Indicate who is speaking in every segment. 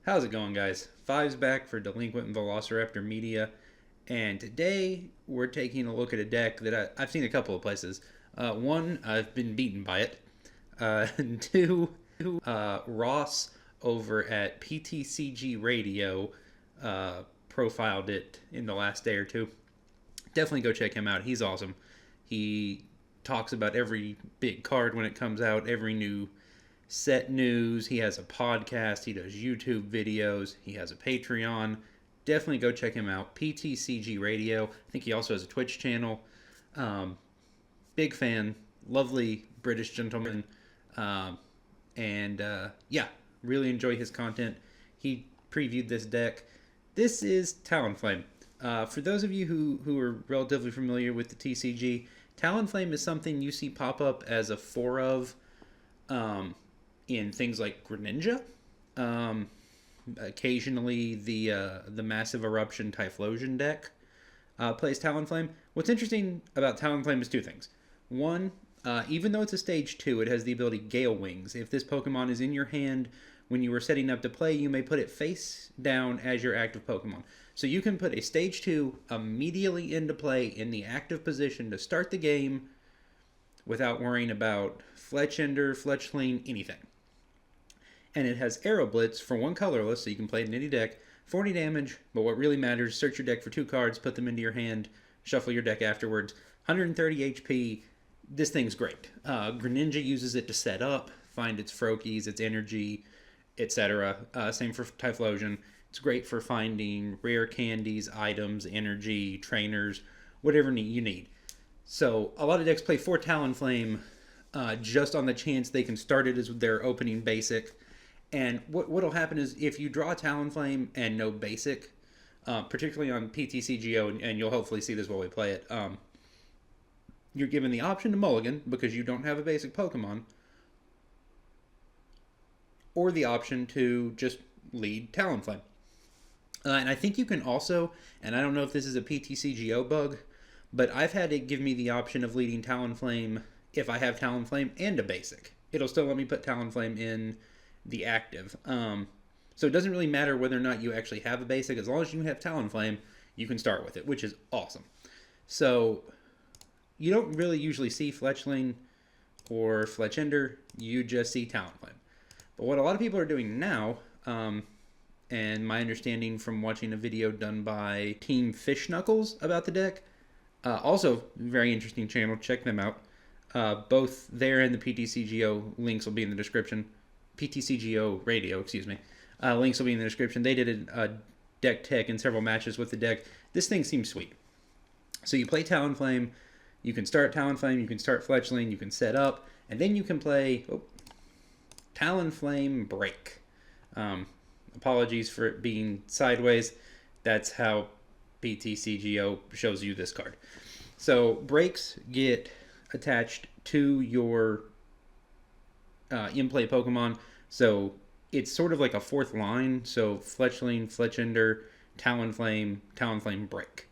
Speaker 1: How's it going, guys? Five's back for Delinquent and Velociraptor Media, and today we're taking a look at a deck that I've seen a couple of places. One, I've been beaten by it. And two, Ross over at PTCG Radio profiled it in the last day or two. Definitely go check him out. He's awesome. He talks about every big card when it comes out, every new set news. He has a podcast. He does YouTube videos. He has a Patreon. Definitely go check him out. PTCG Radio. I think he also has a Twitch channel. Big fan. Lovely British gentleman. Yeah, really enjoy his content. He previewed this deck. This is Talonflame. For those of you who are relatively familiar with the TCG, Talonflame is something you see pop up as a 4 of in things like Greninja. Occasionally the Massive Eruption Typhlosion deck plays Talonflame. What's interesting about Talonflame is two things. One, even though it's a stage 2, it has the ability Gale Wings. If this Pokemon is in your hand when you were setting up to play, you may put it face down as your active Pokemon. So you can put a stage 2 immediately into play in the active position to start the game without worrying about Fletchender, Fletchling, anything. And it has Arrow Blitz for 1 colorless, so you can play it in any deck. 40 damage, but what really matters, search your deck for 2 cards, put them into your hand, shuffle your deck afterwards. 130 HP, this thing's great. Greninja uses it to set up, find its Froakies, its energy, etc. Same for Typhlosion. It's great for finding rare candies, items, energy, trainers, whatever you need. So a lot of decks play 4 Talonflame just on the chance they can start it as their opening basic. And what'll happen is if you draw Talonflame and no basic, particularly on PTCGO, and you'll hopefully see this while we play it, you're given the option to mulligan because you don't have a basic Pokemon, or the option to just lead Talonflame. And I think you can also, and I don't know if this is a PTCGO bug, but I've had it give me the option of leading Talonflame if I have Talonflame and a basic. It'll still let me put Talonflame in the active. So it doesn't really matter whether or not you actually have a basic. As long as you have Talonflame, you can start with it, which is awesome. So you don't really usually see Fletchling or Fletchender. You just see Talonflame. But what a lot of people are doing now, and my understanding from watching a video done by Team Fish Knuckles about the deck, also very interesting channel, check them out. Both there and the PTCGO links will be in the description. PTCGO Radio, excuse me. Links will be in the description. They did a deck tech in several matches with the deck. This thing seems sweet. So you play Talonflame, you can start Talonflame, you can start Fletchling, you can set up, and then you can play Talonflame-Break. Apologies for it being sideways. That's how PTCGO shows you this card. So breaks get attached to your in-play Pokemon. So it's sort of like a 4th line. So Fletchling, Fletchender, Talonflame, Talonflame-Break.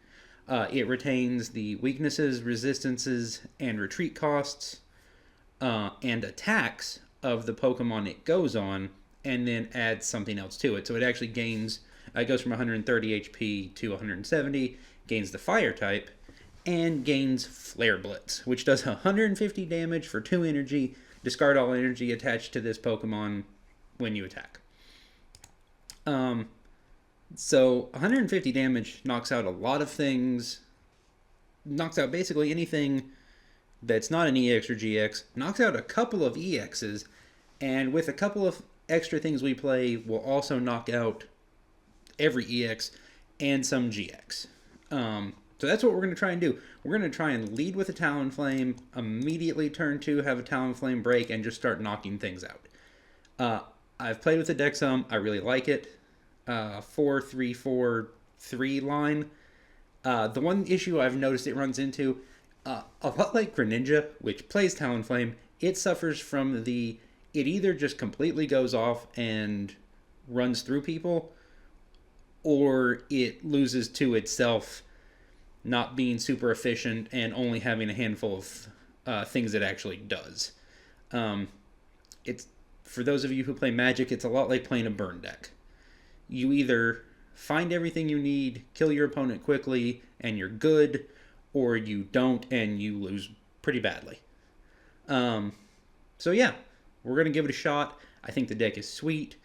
Speaker 1: It retains the weaknesses, resistances, and retreat costs and attacks of the Pokemon it goes on, and then adds something else to it. So it actually gains, it goes from 130 HP to 170, gains the Fire type, and gains Flare Blitz, which does 150 damage for 2 energy. Discard all energy attached to this Pokemon when you attack. So 150 damage knocks out a lot of things, knocks out basically anything that's not an EX or GX, knocks out a couple of EXs, and with a couple of extra things we play, we'll also knock out every EX and some GX. So that's what we're going to try and do. We're going to try and lead with a Talonflame, immediately turn 2, have a Talonflame-Break, and just start knocking things out. I've played with the deck some. I really like it. 4-3-4-3 line. The one issue I've noticed it runs into, a lot like Greninja, which plays Talonflame, it suffers from it either just completely goes off and runs through people, or it loses to itself, not being super efficient and only having a handful of things it actually does. It's for those of you who play Magic, it's a lot like playing a burn deck. you either find everything you need, kill your opponent quickly, and you're good, or you don't and you lose pretty badly. Um, so yeah, we're gonna give it a shot. I think the deck is sweet.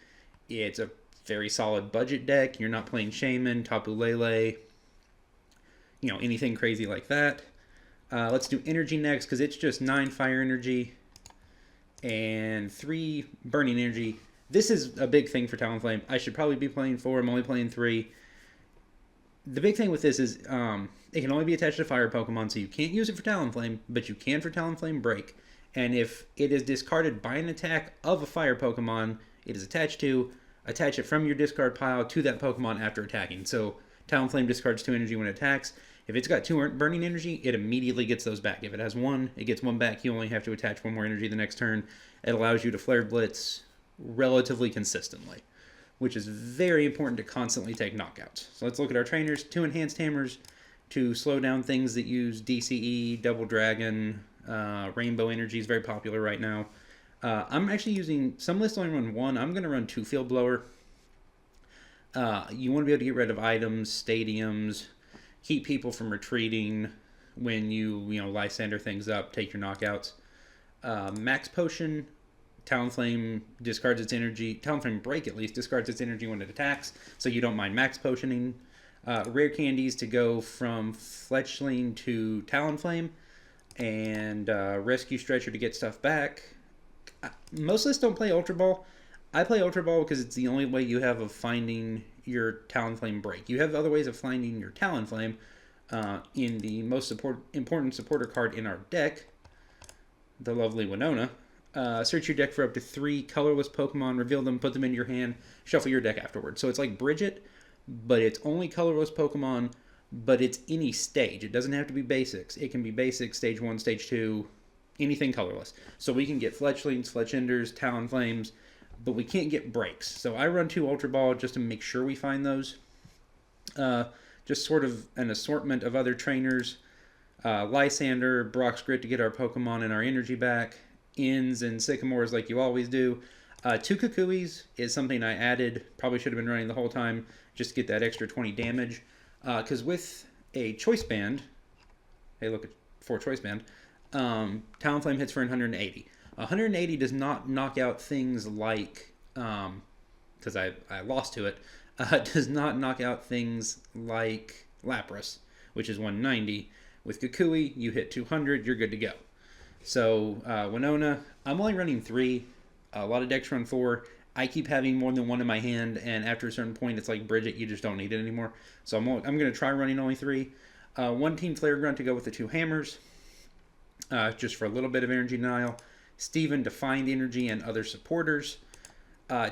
Speaker 1: It's a very solid budget deck. You're not playing Shaman, Tapu Lele, anything crazy like that. Let's do energy next because it's just 9 fire energy and 3 burning energy. This is a big thing for Talonflame. I should probably be playing 4. I'm only playing 3. The big thing with this is it can only be attached to fire Pokemon, so you can't use it for Talonflame, but you can for Talonflame-Break. And if it is discarded by an attack of a fire Pokemon it is attached to, attach it from your discard pile to that Pokemon after attacking. So Talonflame discards 2 energy when it attacks. If it's got 2 burning energy, it immediately gets those back. If it has 1, it gets 1 back. You only have to attach 1 more energy the next turn. It allows you to Flare Blitz relatively consistently, which is very important to constantly take knockouts. So let's look at our trainers. 2 Enhanced Hammers to slow down things that use DCE, Double Dragon, Rainbow Energy is very popular right now. I'm actually using, some lists only run 1. I'm going to run 2 Field Blower. You want to be able to get rid of items, stadiums, keep people from retreating when you Lysander things up, take your knockouts. Max Potion, Talonflame discards its energy. Talonflame-Break at least discards its energy when it attacks, so you don't mind max potioning. Rare candies to go from Fletchling to Talonflame, and Rescue Stretcher to get stuff back. Most lists don't play Ultra Ball. I play Ultra Ball because it's the only way you have of finding your Talonflame-Break. You have other ways of finding your Talonflame in the most important supporter card in our deck, the lovely Winona. Search your deck for up to 3 colorless Pokemon, reveal them, put them in your hand, shuffle your deck afterwards. So it's like Bridget, but it's only colorless Pokemon, but it's any stage. It doesn't have to be basics. It can be basic, stage 1, stage 2, anything colorless. So we can get Fletchlings, Fletchenders, Talonflames, but we can't get breaks. So I run 2 Ultra Ball just to make sure we find those. Just sort of an assortment of other trainers. Lysander, Brock's Grit to get our Pokemon and our energy back. Inns and Sycamores like you always do. 2 Kukuis is something I added. Probably should have been running the whole time just to get that extra 20 damage. Because with a Choice Band, hey look at 4 Choice Band, Talonflame hits for 180. 180 does not knock out things like, because I lost to it, does not knock out things like Lapras, which is 190. With Kukui, you hit 200, you're good to go. So, Winona, I'm only running 3. A lot of decks run 4. I keep having more than 1 in my hand, and after a certain point, it's like Bridget, you just don't need it anymore. So I'm going to try running only 3. 1 Team Flare Grunt to go with the 2 Hammers, just for a little bit of energy denial. Steven to find energy and other supporters.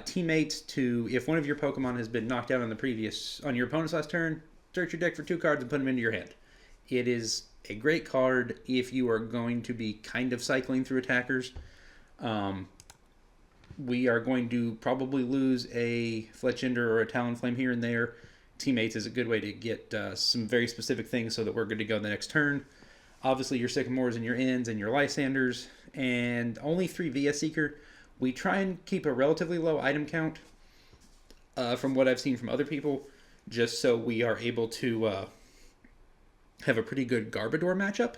Speaker 1: Teammates to, if one of your Pokemon has been knocked out on your opponent's last turn, search your deck for 2 cards and put them into your hand. It is a great card if you are going to be kind of cycling through attackers. We are going to probably lose a Fletchender or a Talonflame here and there. Teammates is a good way to get some very specific things so that we're good to go the next turn. Obviously, your Sycamores and your Inns and your Lysanders, and only 3 VS Seeker. We try and keep a relatively low item count from what I've seen from other people, just so we are able to have a pretty good Garbodor matchup,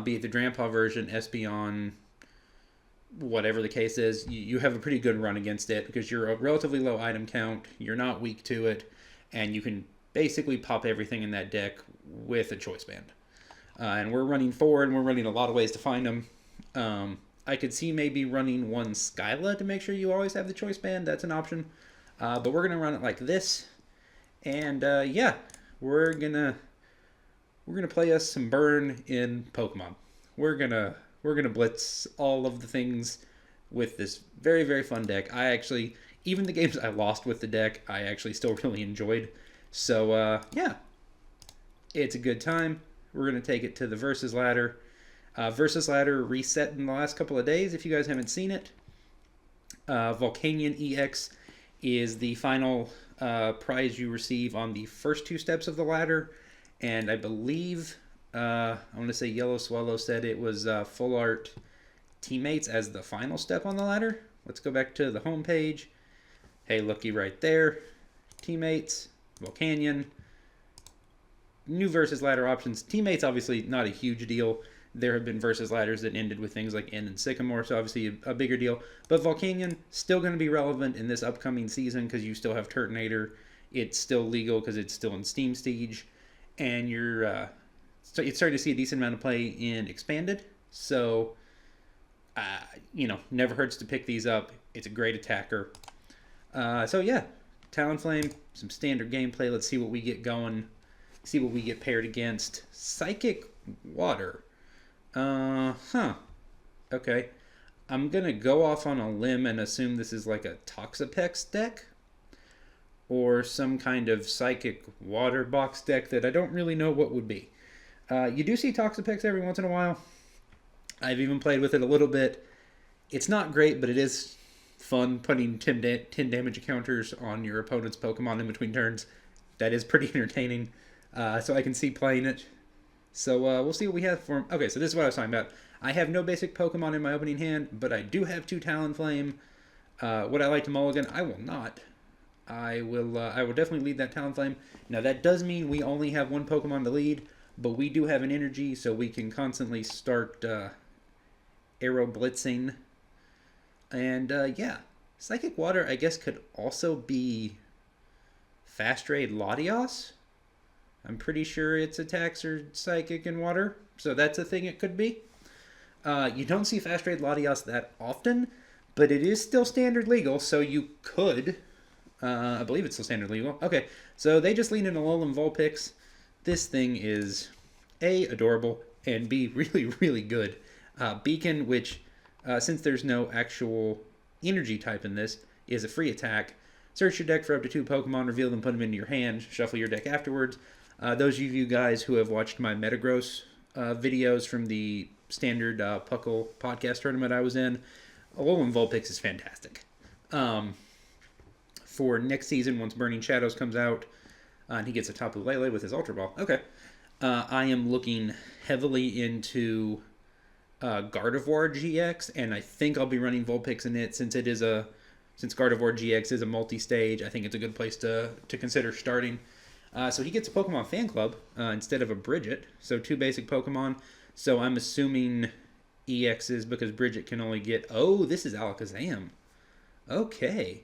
Speaker 1: be it the Grandpa version, Espeon, whatever the case is. You have a pretty good run against it because you're a relatively low item count, you're not weak to it, and you can basically pop everything in that deck with a Choice Band. And we're running 4, and we're running a lot of ways to find them. I could see maybe running 1 Skyla to make sure you always have the Choice Band. That's an option. But we're going to run it like this. And yeah, we're gonna play us some burn in Pokemon. We're gonna blitz all of the things with this very, very fun deck. I actually, even the games I lost with the deck, I actually still really enjoyed. So yeah, it's a good time. We're gonna take it to the Versus Ladder. Versus Ladder reset in the last couple of days. If you guys haven't seen it, Volcanion EX is the final prize you receive on the first 2 steps of the ladder, and I believe I want to say Yellow Swallow said it was Full Art Teammates as the final step on the ladder. Let's go back to the home page. Hey, looky right there. Teammates, Volcanion. New versus ladder options. Teammates, obviously not a huge deal. There have been versus ladders that ended with things like End and Sycamore, so obviously a bigger deal. But Volcanion, still going to be relevant in this upcoming season because you still have Turtonator. It's still legal because it's still in Steam Siege. And you're starting to see a decent amount of play in Expanded. So, never hurts to pick these up. It's a great attacker. So yeah, Talonflame, some standard gameplay. Let's see what we get going. See what we get paired against. Psychic Water. Okay. I'm going to go off on a limb and assume this is like a Toxapex deck. Or some kind of Psychic Water box deck that I don't really know what would be. You do see Toxapex every once in a while. I've even played with it a little bit. It's not great, but it is fun putting 10 damage counters on your opponent's Pokemon in between turns. That is pretty entertaining. So I can see playing it. So we'll see what we have for him. Okay, so this is what I was talking about. I have no basic Pokemon in my opening hand, but I do have 2 Talonflame. Would I like to mulligan? I will not. I will definitely lead that Talonflame. Now that does mean we only have 1 Pokemon to lead, but we do have an energy, so we can constantly start Arrow Blitzing. And yeah, Psychic Water I guess could also be Fast Raid Latios. I'm pretty sure its attacks are Psychic and Water, so that's a thing it could be. You don't see Fast Raid Latios that often, but it is still standard legal, so you could. I believe it's still standard legal. Okay, so they just lean in Alolan Vulpix. This thing is A, adorable, and B, really, really good. Beacon, which, since there's no actual energy type in this, is a free attack. Search your deck for up to 2 Pokemon, reveal them, put them into your hand, shuffle your deck afterwards. Those of you guys who have watched my Metagross videos from the standard Puckle podcast tournament I was in, Alolan Vulpix is fantastic. For next season, once Burning Shadows comes out, and he gets a Tapu Lele with his Ultra Ball. Okay. I am looking heavily into Gardevoir GX, and I think I'll be running Vulpix in it since Gardevoir GX is a multi-stage. I think it's a good place to consider starting. So he gets a Pokemon Fan Club instead of a Bridget, so 2 basic Pokemon. So I'm assuming EXs because Bridget can only get... Oh, this is Alakazam. Okay.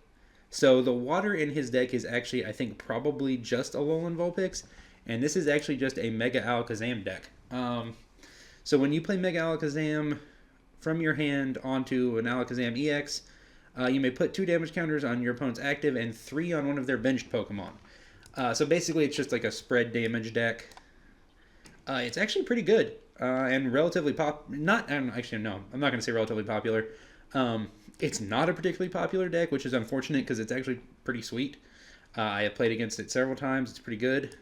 Speaker 1: So the water in his deck is actually, I think, probably just Alolan Vulpix, and this is actually just a Mega Alakazam deck. So when you play Mega Alakazam from your hand onto an Alakazam EX, you may put 2 damage counters on your opponent's active and 3 on one of their benched Pokemon. So basically it's just like a spread damage deck. It's actually pretty good and relatively I'm not going to say relatively popular. It's not a particularly popular deck, which is unfortunate because it's actually pretty sweet. I have played against it several times. It's pretty good.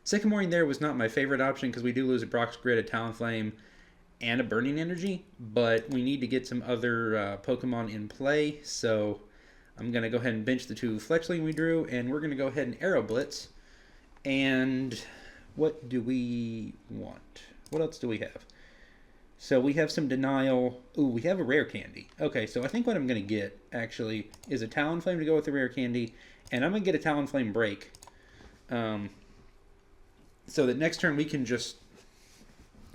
Speaker 1: Sycamoring there was not my favorite option because we do lose a Brock's Grid, a Talonflame, and a Burning Energy, but we need to get some other Pokemon in play, so I'm going to go ahead and bench the 2 Fletchling we drew, and we're going to go ahead and Arrow Blitz. And what do we want? What else do we have? So we have some Denial. Ooh, we have a Rare Candy. Okay, so I think what I'm going to get, actually, is a Talonflame to go with the Rare Candy, and I'm going to get a Talonflame-Break. So that next turn we can just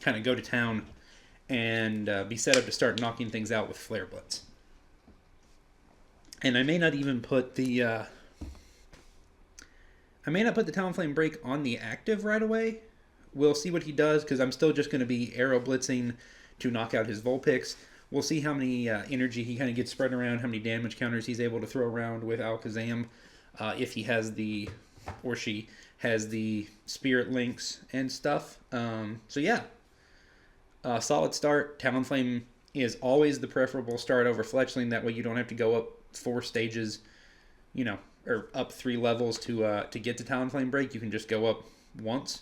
Speaker 1: kind of go to town and be set up to start knocking things out with Flare Blitz. And I may not even put the Talonflame-Break on the active right away. We'll see what he does, because I'm still just going to be Arrow Blitzing to knock out his Vulpix. We'll see how many energy he kind of gets spread around, how many damage counters he's able to throw around with Alakazam, if he has or she has the Spirit Links and stuff. So yeah, solid start. Talonflame is always the preferable start over Fletchling. That way you don't have to go up 4 stages, or up 3 levels to get to Talonflame-Break. You can just go up once.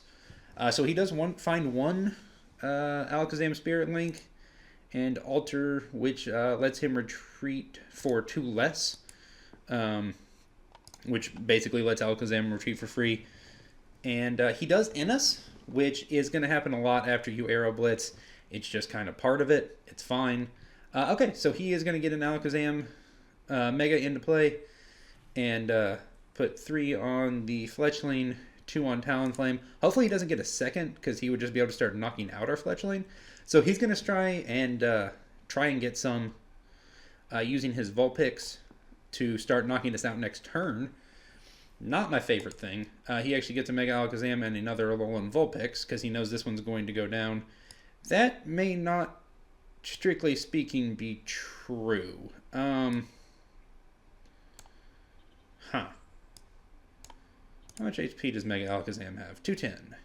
Speaker 1: So he does find one Alakazam Spirit Link and Alter, which lets him retreat for 2 less, which basically lets Alakazam retreat for free. And he does Inus, which is going to happen a lot after you Arrow Blitz. It's just kind of part of it. It's fine. Okay, so he is going to get an Alakazam Mega into play and put 3 on the Fletchling, 2 on Talonflame. Hopefully he doesn't get a second because he would just be able to start knocking out our Fletchling. So he's going to try and get some using his Vulpix to start knocking us out next turn. Not my favorite thing. He actually gets a Mega Alakazam and another Alolan Vulpix because he knows this one's going to go down. That may not, strictly speaking, be true. How much HP does Mega Alakazam have? 210.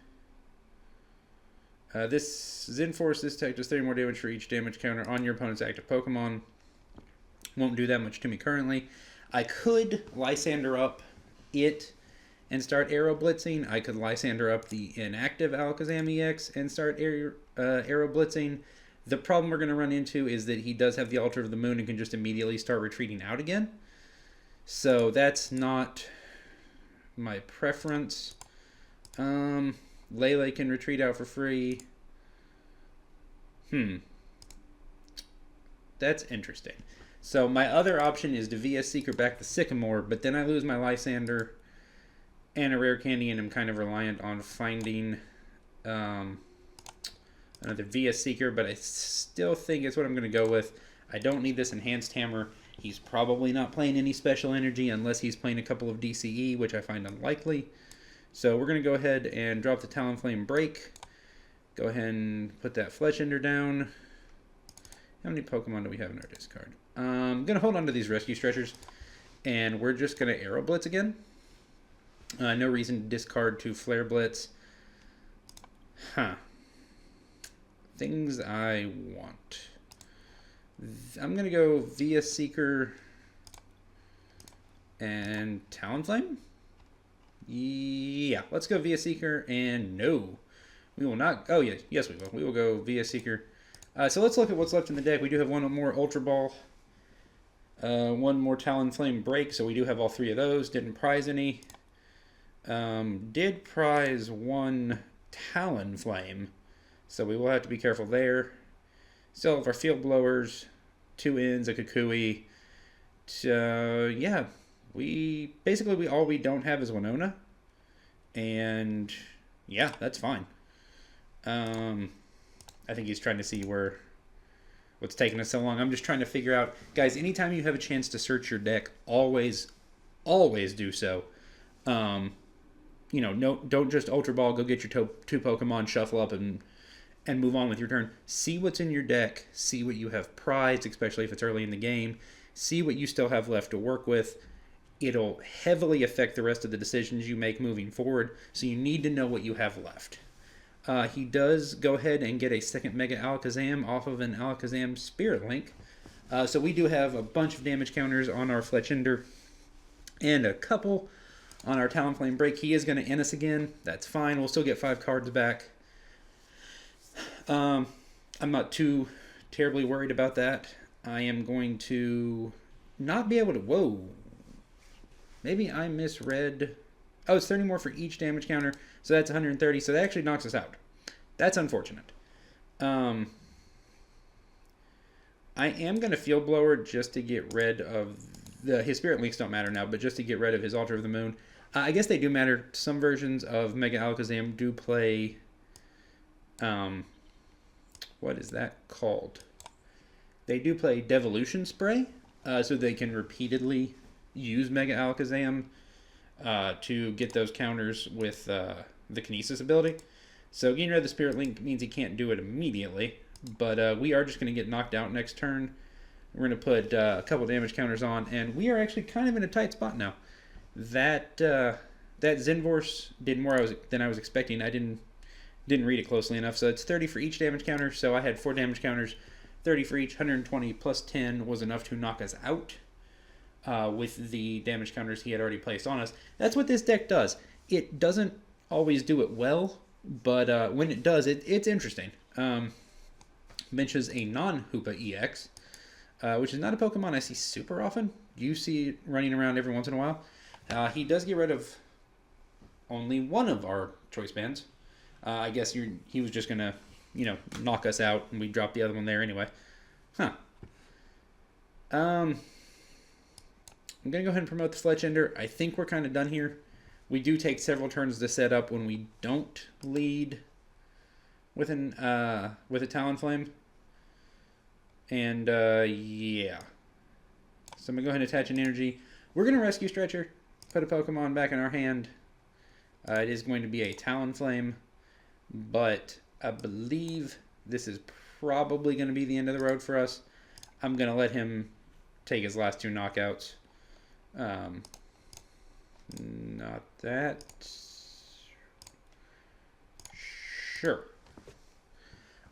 Speaker 1: This Zenforce, this tech does 30 more damage for each damage counter on your opponent's active Pokemon. Won't do that much to me currently. I could Lysander up it and start Aero Blitzing. I could Lysander up the inactive Alakazam EX and start Aero Blitzing. The problem we're going to run into is that he does have the Altar of the Moon and can just immediately start retreating out again. So that's not my preference. Lele can retreat out for free. That's interesting. So my other option is to VS Seeker back the Sycamore, but then I lose my Lysander and a rare candy, and I'm kind of reliant on finding another VS Seeker, but I still think it's what I'm going to go with. I don't need this Enhanced Hammer. He's probably not playing any special energy unless he's playing a couple of DCE, which I find unlikely. So we're going to go ahead and drop the Talonflame-Break. Go ahead and put that Fletchender down. How many Pokemon do we have in our discard? I'm going to hold on to these Rescue Stretchers, and we're just going to Aero Blitz again. No reason to discard to Flare Blitz. Things I want. I'm going to go VS Seeker and Talonflame. Yeah, let's go VS Seeker, and no. We will not. Oh, yeah, yes, we will. We will go VS Seeker. So let's look at what's left in the deck. We do have one more Ultra Ball, one more Talonflame-Break, so we do have all 3 of those. Didn't prize any. Did prize 1 Talonflame, so we will have to be careful there. Still have our Field Blowers, 2 Ins, a Kukui. Yeah, all we don't have is Winona, and yeah, that's fine. I think he's trying to see what's taking us so long. I'm just trying to figure out, guys, anytime you have a chance to search your deck, always do so. Don't just Ultra Ball, go get your 2 Pokemon, shuffle up, and move on with your turn. See what's in your deck. See what you have prized, especially if it's early in the game. See what you still have left to work with. It'll heavily affect the rest of the decisions you make moving forward, so you need to know what you have left. He does go ahead and get a second Mega Alakazam off of an Alakazam Spirit Link. So we do have a bunch of damage counters on our Fletchender and a couple on our Talonflame-Break. He is going to end us again. That's fine. We'll still get 5 cards back. I'm not too terribly worried about that. I am going to not be able to... Whoa. Maybe I misread... Oh, it's 30 more for each damage counter, so that's 130. So that actually knocks us out. That's unfortunate. I am going to Field Blower just to get rid of his Spirit Links don't matter now, but just to get rid of his Altar of the Moon. I guess they do matter. Some versions of Mega Alakazam do play... what is that called? They do play Devolution Spray, so they can repeatedly use Mega Alakazam to get those counters with the Kinesis ability. So getting rid of the Spirit Link means he can't do it immediately, but we are just going to get knocked out next turn. We're going to put a couple damage counters on, and we are actually kind of in a tight spot now. That Zenvorce did more than I was expecting. I didn't read it closely enough, so it's 30 for each damage counter. So I had 4 damage counters, 30 for each, 120 plus 10 was enough to knock us out with the damage counters he had already placed on us. That's what this deck does. It doesn't always do it well, but when it does, it's interesting. Benches a non-Hoopa EX, which is not a Pokemon I see super often. You see it running around every once in a while. He does get rid of only one of our choice bands. I guess he was just going to, knock us out, and we dropped the other one there anyway. I'm going to go ahead and promote the Fletchender. I think we're kind of done here. We do take several turns to set up when we don't lead with a Talonflame. And, yeah. So I'm going to go ahead and attach an energy. We're going to rescue Stretcher, put a Pokemon back in our hand. It is going to be a Talonflame, but I believe this is probably going to be the end of the road for us. I'm going to let him take his last 2 knockouts. Not that. Sure.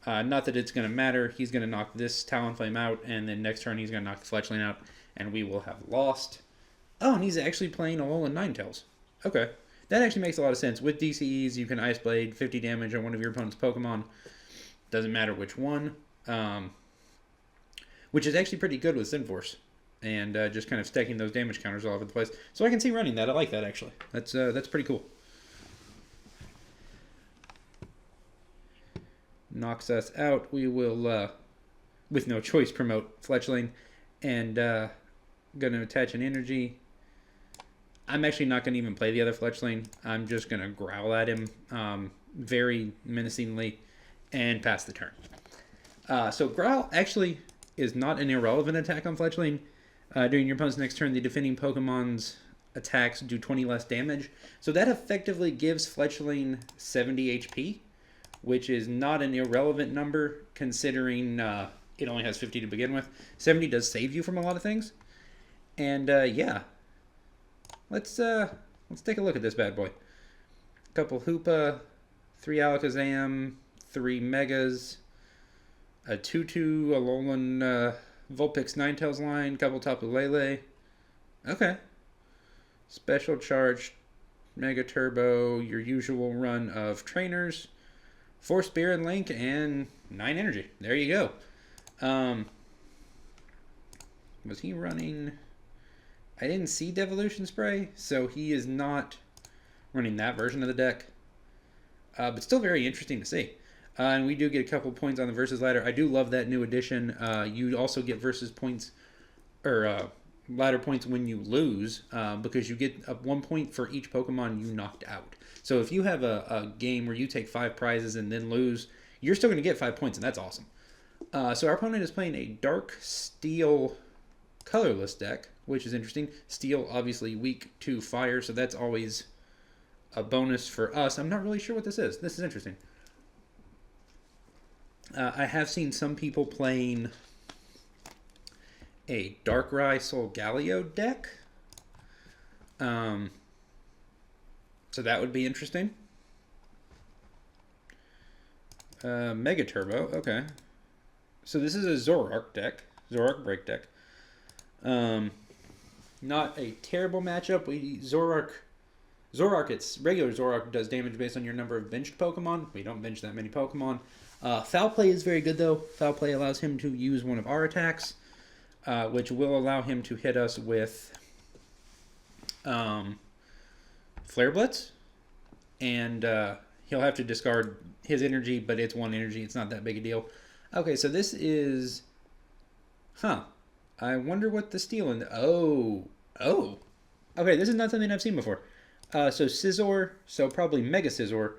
Speaker 1: Not that it's going to matter. He's going to knock this Talonflame out, and then next turn he's going to knock the Fletchling out, and we will have lost. Oh, and he's actually playing Alolan Ninetales. Okay. That actually makes a lot of sense. With DCEs, you can Ice Blade 50 damage on one of your opponent's Pokemon. Doesn't matter which one. Which is actually pretty good with Sinforce. And just kind of stacking those damage counters all over the place. So I can see running that. I like that, actually. That's pretty cool. Knocks us out. We will, with no choice, promote Fletchling. And going to attach an energy. I'm actually not going to even play the other Fletchling. I'm just going to growl at him very menacingly and pass the turn. So Growl actually is not an irrelevant attack on Fletchling. During your opponent's next turn, the defending Pokemon's attacks do 20 less damage. So that effectively gives Fletchling 70 HP, which is not an irrelevant number considering it only has 50 to begin with. 70 does save you from a lot of things. And yeah, let's take a look at this bad boy. A couple Hoopa, 3 Alakazam, 3 Megas, a 2/2 Alolan Vulpix Ninetales line, couple Tapu Lele. Okay. Special charge, Mega Turbo, your usual run of trainers, 4 Spear and Link, and 9 energy. There you go. Was he running? I didn't see Devolution Spray, so he is not running that version of the deck. But still very interesting to see. And we do get a couple points on the Versus ladder. I do love that new addition. You also get Versus points, or ladder points when you lose, because you get 1 point for each Pokemon you knocked out. So if you have a game where you take 5 prizes and then lose, you're still going to get 5 points, and that's awesome. So our opponent is playing a Dark Steel colorless deck, which is interesting. Steel, obviously weak to fire, so that's always a bonus for us. I'm not really sure what this is. This is interesting. I have seen some people playing a Darkrai Solgaleo deck. So that would be interesting. Mega Turbo, okay. So this is a Zoroark deck. Break deck. Not a terrible matchup. Zoroark, regular Zoroark does damage based on your number of benched Pokemon. We don't bench that many Pokemon. Foul Play is very good, though. Foul Play allows him to use one of our attacks, which will allow him to hit us with Flare Blitz. And he'll have to discard his energy, but it's 1 energy. It's not that big a deal. Okay, so this is... Huh. I wonder what the steal in... Oh. Okay, this is not something I've seen before. So Scizor, so probably Mega Scizor,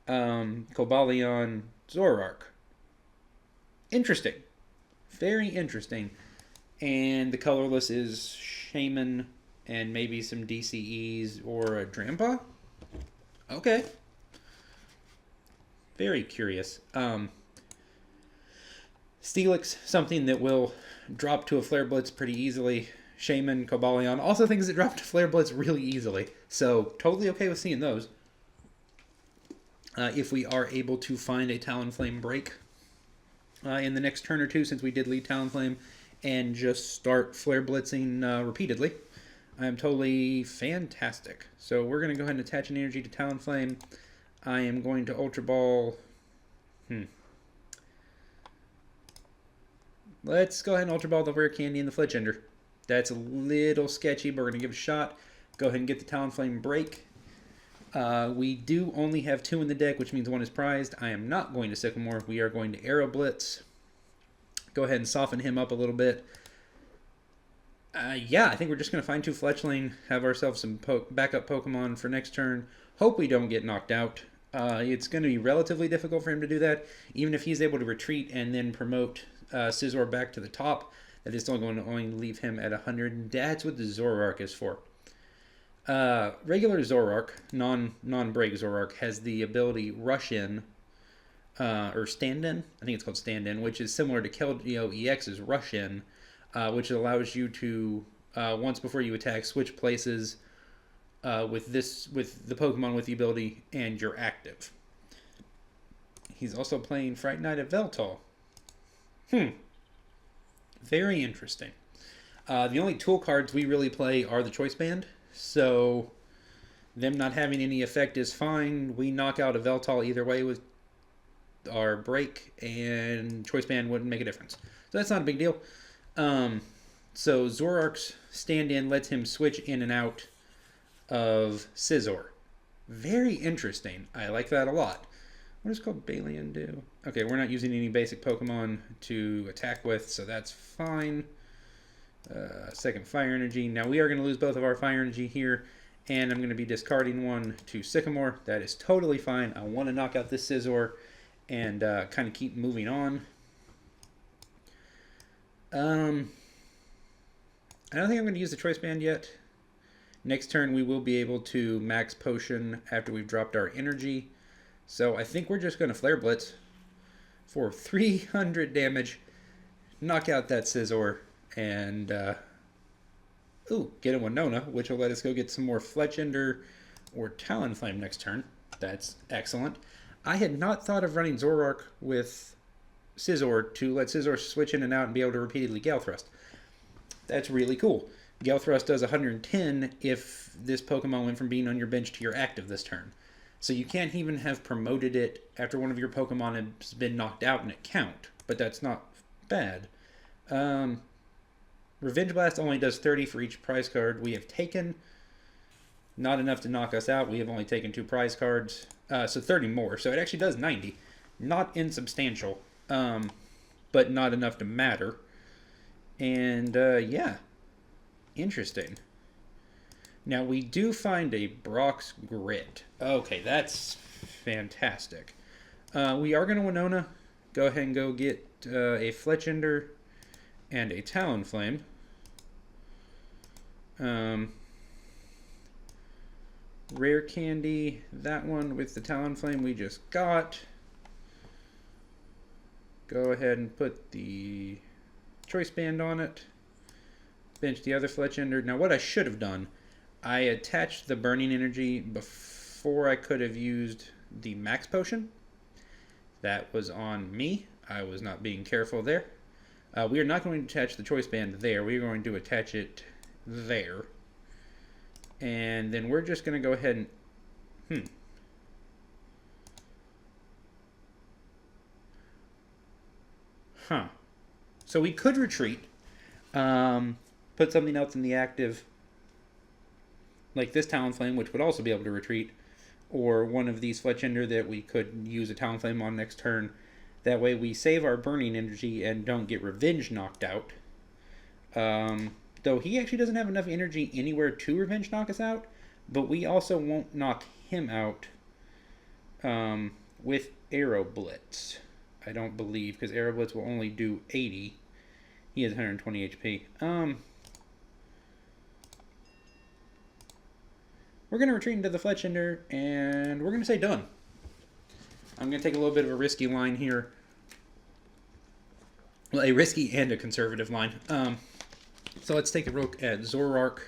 Speaker 1: Cobalion, Zoroark. Interesting. Very interesting. And the colorless is Shaman and maybe some DCEs or a Drampa? Okay. Very curious. Steelix, something that will drop to a Flare Blitz pretty easily. Shaman, Cobalion, also things that drop to Flare Blitz really easily. So, totally okay with seeing those. If we are able to find a Talonflame-Break in the next turn or two, since we did lead Talonflame, and just start Flare Blitzing repeatedly, I am totally fantastic. So we're going to go ahead and attach an energy to Talonflame. I am going to Ultra Ball. Let's go ahead and Ultra Ball the Rare Candy and the Fletchender. That's a little sketchy, but we're going to give it a shot. Go ahead and get the Talonflame-Break. We do only have 2 in the deck, which means 1 is prized. I am not going to Sycamore. We are going to Aero Blitz. Go ahead and soften him up a little bit. Yeah, I think we're just going to find two Fletchling, have ourselves some backup Pokemon for next turn. Hope we don't get knocked out. It's going to be relatively difficult for him to do that, even if he's able to retreat and then promote Scizor back to the top. That is still going to only leave him at 100. That's what the Zoroark is for. Regular Zoroark, non-break Zoroark, has the ability Rush In, or Stand In. I think it's called Stand In, which is similar to Keldeo EX's Rush In, which allows you to, once before you attack, switch places with the Pokemon with the ability and you're active. He's also playing Fright Night at Veltal. Very interesting. The only tool cards we really play are the Choice Band, so them not having any effect is fine. We knock out a Veltal either way with our break, and Choice Band wouldn't make a difference. So that's not a big deal. So Zoroark's stand-in lets him switch in and out of Scizor. Very interesting. I like that a lot. What does called Balian do? Okay, we're not using any basic Pokemon to attack with, so that's fine. Second Fire Energy. Now we are going to lose both of our Fire Energy here, and I'm going to be discarding one to Sycamore. That is totally fine. I want to knock out this Scizor and kind of keep moving on. I don't think I'm going to use the Choice Band yet. Next turn we will be able to max Potion after we've dropped our energy. So I think we're just going to Flare Blitz for 300 damage, knock out that Scizor, and get a Winona, which will let us go get some more Fletchender or Talonflame next turn. That's excellent. I had not thought of running Zoroark with Scizor to let Scizor switch in and out and be able to repeatedly Gale Thrust. That's really cool. Gale Thrust does 110 if this Pokemon went from being on your bench to your active this turn. So you can't even have promoted it after one of your Pokemon has been knocked out and it count, but that's not bad. Revenge Blast only does 30 for each prize card we have taken. Not enough to knock us out. We have only taken 2 prize cards, so 30 more. So it actually does 90. Not insubstantial, but not enough to matter. And yeah, interesting. Now we do find a Brock's Grit. Okay, that's fantastic. We are going to Winona. Go ahead and go get a Fletchender and a Talonflame. Rare Candy, that one with the Talonflame we just got. Go ahead and put the Choice Band on it. Bench the other Fletchender. Now what I should have done, I attached the Burning Energy before I could have used the Max Potion. That was on me. I was not being careful there. We are not going to attach the Choice Band there. We are going to attach it there. And then we're just going to go ahead and... So we could retreat. Put something else in the active, like this Talonflame, which would also be able to retreat, or one of these Fletchender that we could use a Talonflame on next turn. That way we save our Burning Energy and don't get Revenge knocked out. Though he actually doesn't have enough energy anywhere to Revenge knock us out, but we also won't knock him out with Arrow Blitz. I don't believe, because Arrow Blitz will only do 80. He has 120 HP. We're going to retreat into the Fletchender, and we're going to say done. I'm going to take a little bit of a risky line here. Well, a risky and a conservative line. So let's take a look at Zoroark.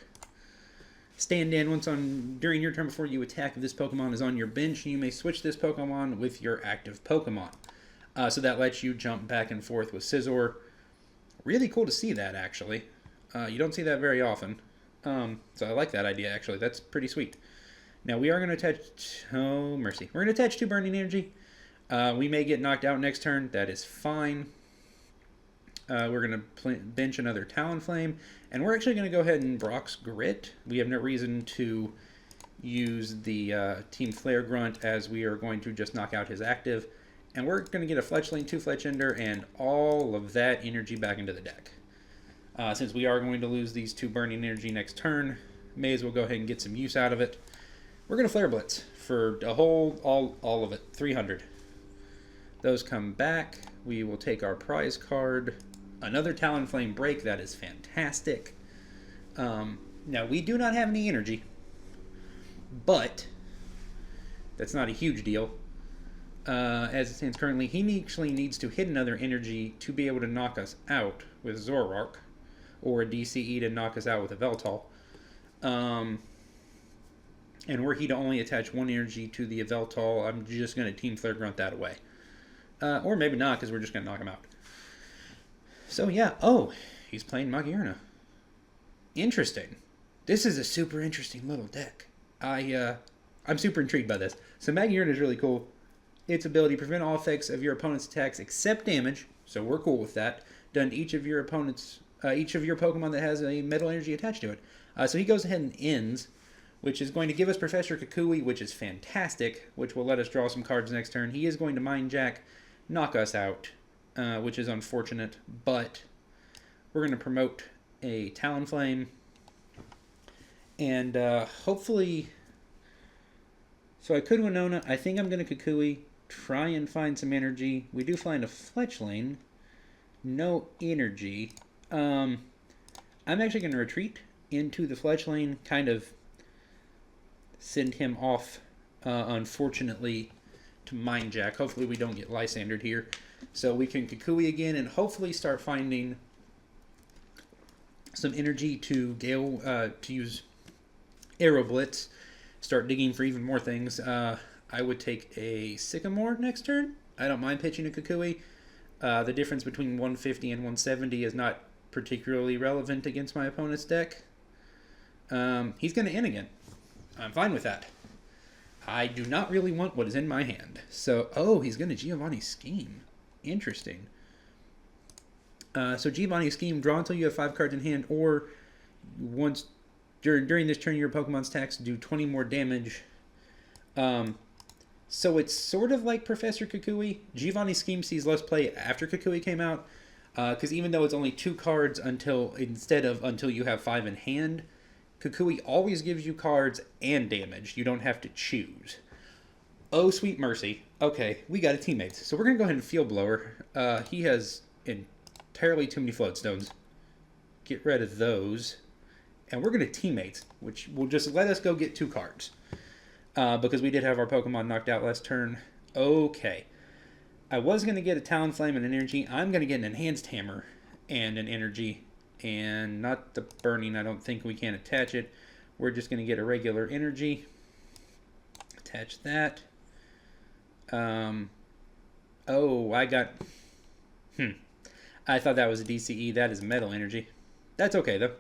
Speaker 1: Stand in once during your turn before you attack. If this Pokemon is on your bench, you may switch this Pokemon with your active Pokemon. So that lets you jump back and forth with Scizor. Really cool to see that, actually. You don't see that very often. So I like that idea, actually. That's pretty sweet. Now we are going to attach... Oh, mercy. We're going to attach 2 Burning Energy. We may get knocked out next turn. That is fine. We're going to bench another Talonflame. And we're actually going to go ahead and Brock's Grit. We have no reason to use the Team Flare Grunt, as we are going to just knock out his active. And we're going to get a Fletchling, 2 Fletchender, and all of that energy back into the deck. Since we are going to lose these 2 burning energy next turn, may as well go ahead and get some use out of it. We're going to Flare Blitz for a whole, all of it, 300. Those come back. We will take our prize card. Another Talonflame-Break, that is fantastic. Now, we do not have any energy, but that's not a huge deal. As it stands currently, he actually needs to hit another energy to be able to knock us out with Zoroark, or a DCE to knock us out with a Veltal. And were he to only attach 1 energy to the Veltal, I'm just going to Team Flare Grunt that away. Or maybe not, because we're just going to knock him out. So yeah, oh, he's playing Magiurna. Interesting. This is a super interesting little deck. I'm super intrigued by this. So Magiurna is really cool. Its ability, prevent all effects of your opponent's attacks except damage, so we're cool with that, done to each of your opponent's, each of your Pokemon that has a metal energy attached to it. So he goes ahead and ends, which is going to give us Professor Kukui, which is fantastic, which will let us draw some cards next turn. He is going to Mind Jack, knock us out, which is unfortunate, but we're going to promote a Talonflame, and hopefully... So I could Winona. I think I'm going to Kukui, try and find some energy. We do find a Fletchling. No energy. I'm actually going to retreat into the Fletchling, kind of send him off, unfortunately, to Mind Jack. Hopefully we don't get Lysandered here. So we can Kukui again and hopefully start finding some energy to Gale, to use Aero Blitz. Start digging for even more things. I would take a Sycamore next turn. I don't mind pitching a Kukui. The difference between 150 and 170 is not particularly relevant against my opponent's deck. He's going to end again. I'm fine with that. I do not really want what is in my hand. So, oh, he's going to Giovanni Scheme. Interesting. So Giovanni Scheme, draw until you have 5 cards in hand, or once during this turn your Pokemon's attacks do 20 more damage. So it's sort of like Professor Kukui. Giovanni Scheme sees less play after Kukui came out, because even though it's only 2 cards until you have 5 in hand, Kukui always gives you cards and damage. You don't have to choose. Oh, sweet mercy. Okay, we got a teammate. So we're going to go ahead and Field Blower. He has entirely too many Floatstones. Get rid of those. And we're going to Teammates, which will just let us go get 2 cards. Because we did have our Pokemon knocked out last turn. Okay. I was going to get a Talonflame and an energy. I'm going to get an Enhanced Hammer and an energy. And not the Burning. I don't think we can attach it. We're just going to get a regular energy. Attach that. Oh, I got... I thought that was a DCE. That is Metal Energy. That's okay, though.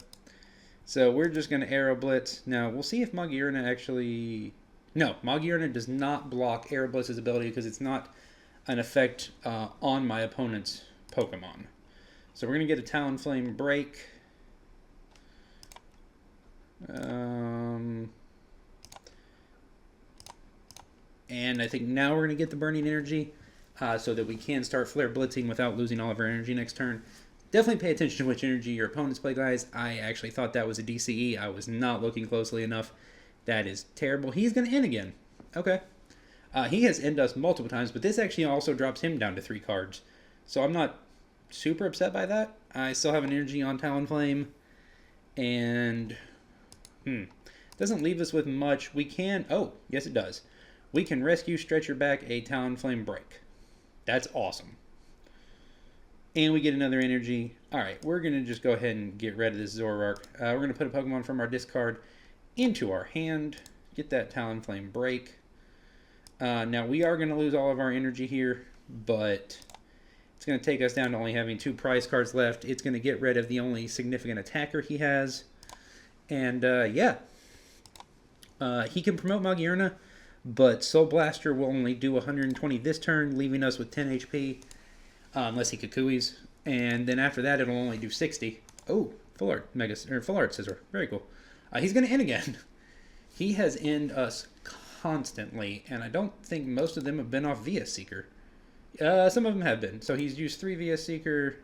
Speaker 1: So we're just going to Aero Blitz. Now, we'll see if Magiurna actually... No, Magiurna does not block Aero Blitz's ability because it's not an effect on my opponent's Pokemon. So we're going to get a Talonflame-Break. And I think now we're going to get the Burning Energy so that we can start Flare Blitzing without losing all of our energy next turn. Definitely pay attention to which energy your opponents play, guys. I actually thought that was a DCE. I was not looking closely enough. That is terrible. He's going to end again. Okay. He has ended us multiple times, but this actually also drops him down to 3 cards. So I'm not super upset by that. I still have an energy on Talonflame. And, doesn't leave us with much. We can, oh, yes it does. We can rescue, Stretcher back a Talonflame-Break. That's awesome. And we get another energy. Alright, we're going to just go ahead and get rid of this Zoroark. We're going to put a Pokemon from our discard into our hand. Get that Talonflame-Break. Now, we are going to lose all of our energy here, but it's going to take us down to only having 2 prize cards left. It's going to get rid of the only significant attacker he has. And, yeah. He can promote Magiurna, but Soul Blaster will only do 120 this turn, leaving us with 10 HP. Unless he Kukuis. And then after that, it'll only do 60. Oh, Full Art Scissor. Very cool. He's going to end again. He has ended us constantly, and I don't think most of them have been off VS Seeker. Some of them have been. So he's used 3 VS Seeker,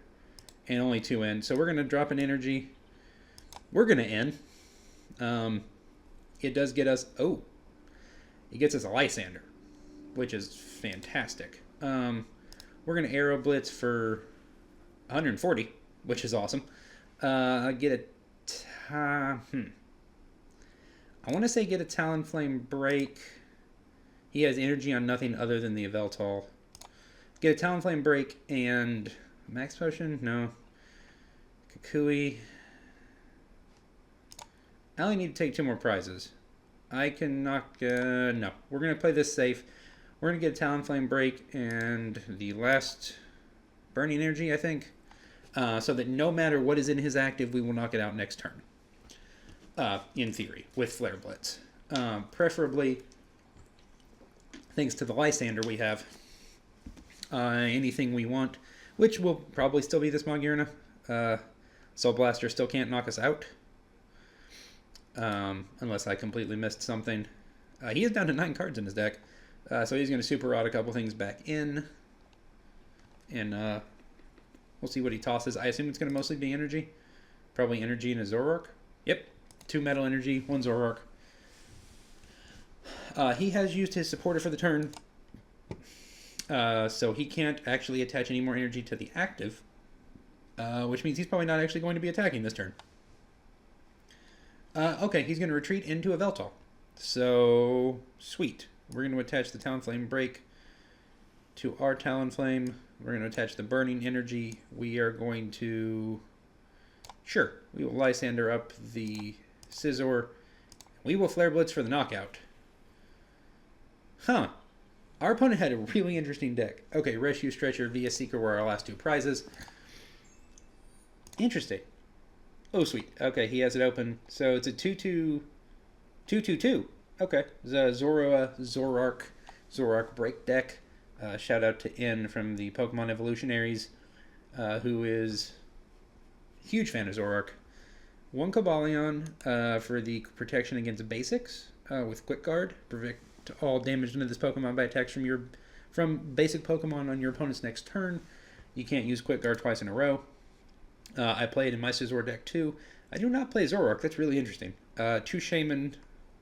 Speaker 1: and only 2 in. So we're going to drop an energy. We're going to end. It does get us... Oh. It gets us a Lysander, which is fantastic. We're going to Arrow Blitz for 140, which is awesome. Get a... I want to say get a Talonflame-Break. He has energy on nothing other than the Yveltal. Get a Talonflame-Break and... Max Potion? No. Kukui. I only need to take 2 more prizes. I can knock... no. We're going to play this safe. We're going to get a Talonflame-Break and the last Burning Energy, I think. So that no matter what is in his active, we will knock it out next turn. In theory, with Flare Blitz. Preferably, thanks to the Lysander we have, anything we want, which will probably still be this Magearna. Soul Blaster still can't knock us out. Unless I completely missed something. He is down to 9 cards in his deck. So he's going to Super Rod a couple things back in. And we'll see what he tosses. I assume it's going to mostly be energy. Probably energy and a Zoroark. Yep. 2 metal energy, 1 Zoroark. He has used his supporter for the turn. So he can't actually attach any more energy to the active. Which means he's probably not actually going to be attacking this turn. Okay, he's going to retreat into a Yveltal. So, sweet. We're going to attach the Talonflame-Break to our Talonflame. We're going to attach the Burning Energy. We are going to... Sure, we will Lysander up the Scizor. We will Flare Blitz for the knockout. Huh. Our opponent had a really interesting deck. Okay, Rescue, Stretcher, Via Seeker were our last 2 prizes. Interesting. Oh, sweet. Okay, he has it open. So it's a 2/2... 2/2/2. Okay. Zoroark Break Deck. Shout out to N from the Pokemon Evolutionaries, who is a huge fan of Zoroark. 1 Cobalion for the protection against basics with Quick Guard. Prevent all damage into this Pokemon by attacks from basic Pokemon on your opponent's next turn. You can't use Quick Guard twice in a row. I play it in my Scizor deck too. I do not play Zoroark. That's really interesting. 2 Shaman,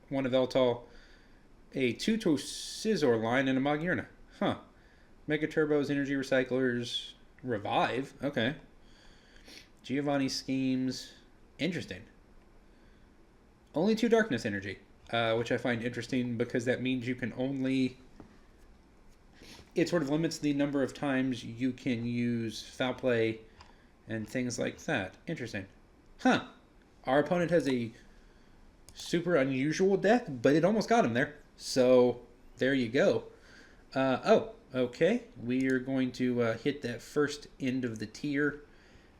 Speaker 1: 1 Yveltal, a 2 Scizor line, and a Magearna. Huh. Mega Turbos, Energy Recyclers, Revive. Okay. Giovanni Schemes. Interesting. Only 2 Darkness Energy, which I find interesting because that means you can only... It sort of limits the number of times you can use Foul Play and things like that. Interesting. Huh. Our opponent has a super unusual deck, but it almost got him there. So, there you go. Oh, okay. We are going to hit that first end of the tier,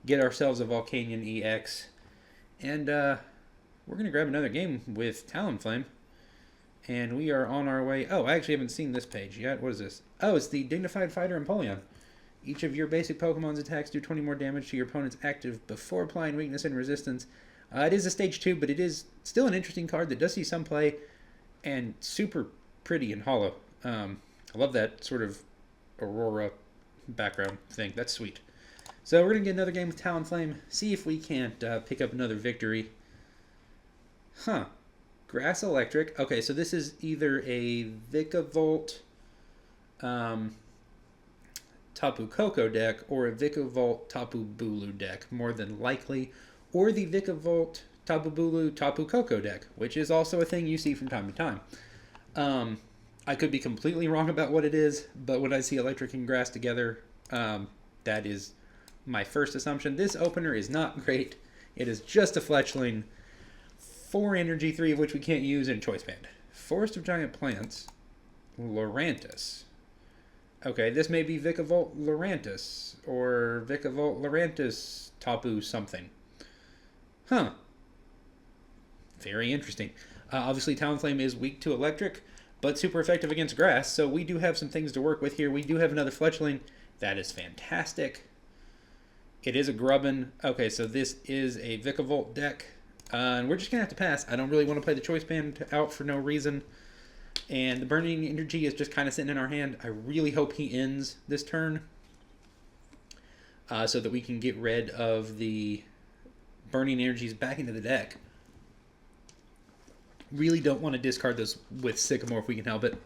Speaker 1: get ourselves a Volcanion EX, and we're going to grab another game with Talonflame. And we are on our way. Oh, I actually haven't seen this page yet. What is this? Oh, it's the Dignified Fighter Empoleon. Each of your basic Pokemon's attacks do 20 more damage to your opponent's active before applying weakness and resistance. It is a stage 2, but it is still an interesting card that does see some play and super pretty and hollow. I love that sort of Aurora background thing. That's sweet. So we're going to get another game with Talonflame. See if we can't pick up another victory. Huh. Grass Electric. Okay, so this is either a Vikavolt... Tapu Koko deck or a Vikavolt Tapu Bulu deck, more than likely, or the Vikavolt Tapu Bulu Tapu Koko deck, which is also a thing you see from time to time. I could be completely wrong about what it is, but when I see electric and grass together, that is my first assumption. This opener is not great. It is just a fletchling, 4 energy, 3 of which we can't use, and Choice Band. Forest of Giant Plants, Lurantis. Okay, this may be Vikavolt Lurantis, or Vikavolt Lurantis Tapu something. Huh. Very interesting. Obviously, Talonflame is weak to electric, but super effective against grass, so we do have some things to work with here. We do have another fletchling. That is fantastic. It is a Grubbin. Okay, so this is a Vikavolt deck, and we're just going to have to pass. I don't really want to play the Choice Band out for no reason. And the Burning Energy is just kind of sitting in our hand. I really hope he ends this turn. so that we can get rid of the burning energies back into the deck. Really don't want to discard this with Sycamore if we can help it.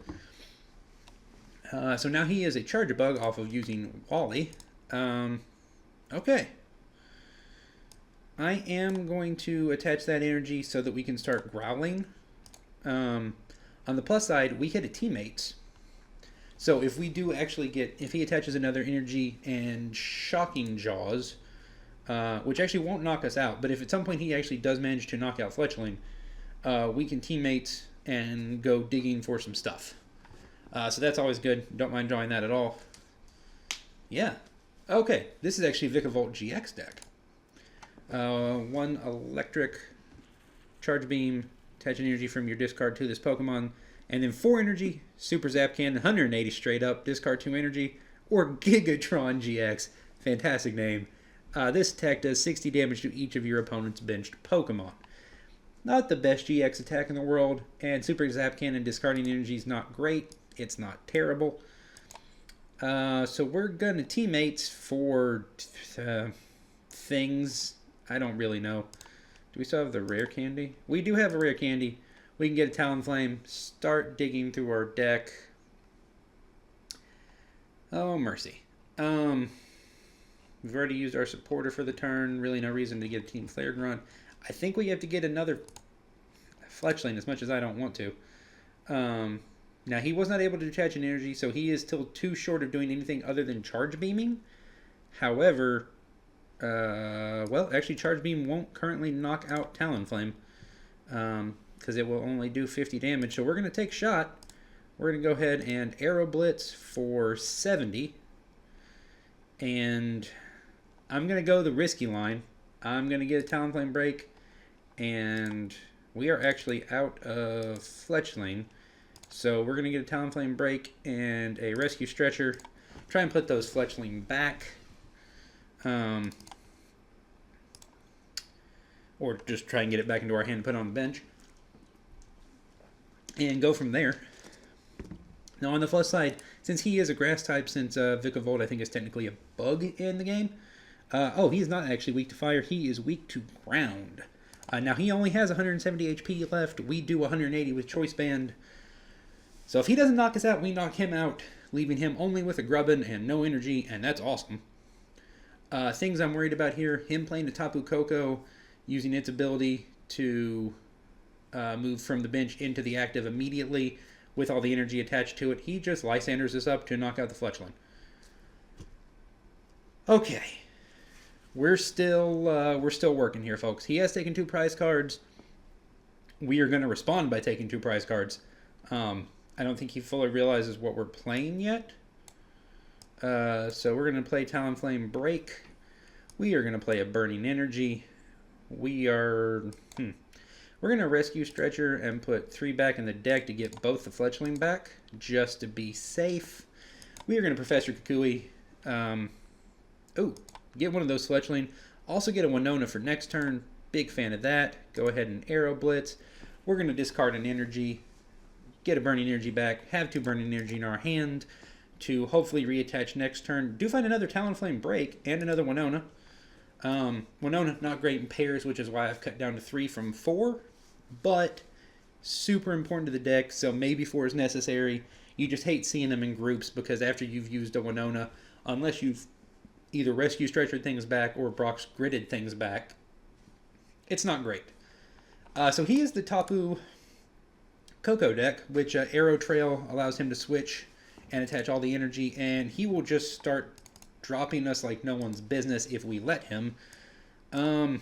Speaker 1: So now he is a Charger Bug off of using Wally. Okay. I am going to attach that energy so that we can start growling. On the plus side, we hit a teammates. So if we do actually get, if he attaches another energy and Shocking Jaws, which actually won't knock us out, but if at some point he actually does manage to knock out Fletchling, we can teammates and go digging for some stuff. So that's always good. Don't mind drawing that at all. Yeah. Okay, this is actually Vikavolt GX deck. 1 electric, charge beam, attach an energy from your discard to this Pokemon, and then 4 energy, Super Zap Cannon, 180 straight up, discard 2 energy, or Gigatron GX. Fantastic name. This attack does 60 damage to each of your opponent's benched Pokemon. Not the best GX attack in the world, and Super Zap Cannon discarding energy is not great. It's not terrible. So we're going to teammates for things. I don't really know. Do we still have the rare candy? We do have a rare candy. We can get a Talonflame, start digging through our deck. Oh, mercy. We've already used our supporter for the turn. Really no reason to get a Team Flare Grunt. I think we have to get another Fletchling, as much as I don't want to. Now, he was not able to detach an energy, so he is still too short of doing anything other than Charge Beaming. However, well, actually, Charge Beam won't currently knock out Talonflame, because it will only do 50 damage. So we're going to take shot. We're going to go ahead and Arrow Blitz for 70. And I'm going to go the risky line. I'm going to get a Talonflame-Break, and we are actually out of Fletchling. So we're going to get a Talonflame-Break and a Rescue Stretcher. Try and put those Fletchling back. Or just try and get it back into our hand and put it on the bench. And go from there. Now on the plus side, since he is a grass type, since Vikavolt I think is technically a bug in the game. Oh, he is not actually weak to fire. He is weak to ground. Now he only has 170 HP left. We do 180 with Choice Band. So if he doesn't knock us out, we knock him out, leaving him only with a Grubbin and no energy, and that's awesome. Things I'm worried about here, him playing the Tapu Koko, using its ability to move from the bench into the active immediately with all the energy attached to it. He just Lysanders us up to knock out the Fletchling. Okay. We're still working here, folks. He has taken 2 prize cards. We are going to respond by taking 2 prize cards. I don't think he fully realizes what we're playing yet. So we're going to play Talonflame-Break. We are going to play a Burning Energy. We're going to Rescue Stretcher and put 3 back in the deck to get both the Fletchling back, just to be safe. We are going to Professor Kukui. Get one of those Fletchling. Also get a Winona for next turn. Big fan of that. Go ahead and Arrow Blitz. We're going to discard an energy, get a Burning Energy back, have 2 Burning Energy in our hand to hopefully reattach next turn. Do find another Talonflame-Break and another Winona. Winona, not great in pairs, which is why I've cut down to 3 from 4, but super important to the deck, so maybe 4 is necessary. You just hate seeing them in groups because after you've used a Winona, unless you've either Rescue Stretchered things back or Brock's Gridded things back, it's not great. So he is the Tapu Koko deck, which Arrow Trail allows him to switch and attach all the energy, and he will just start dropping us like no one's business if we let him. Now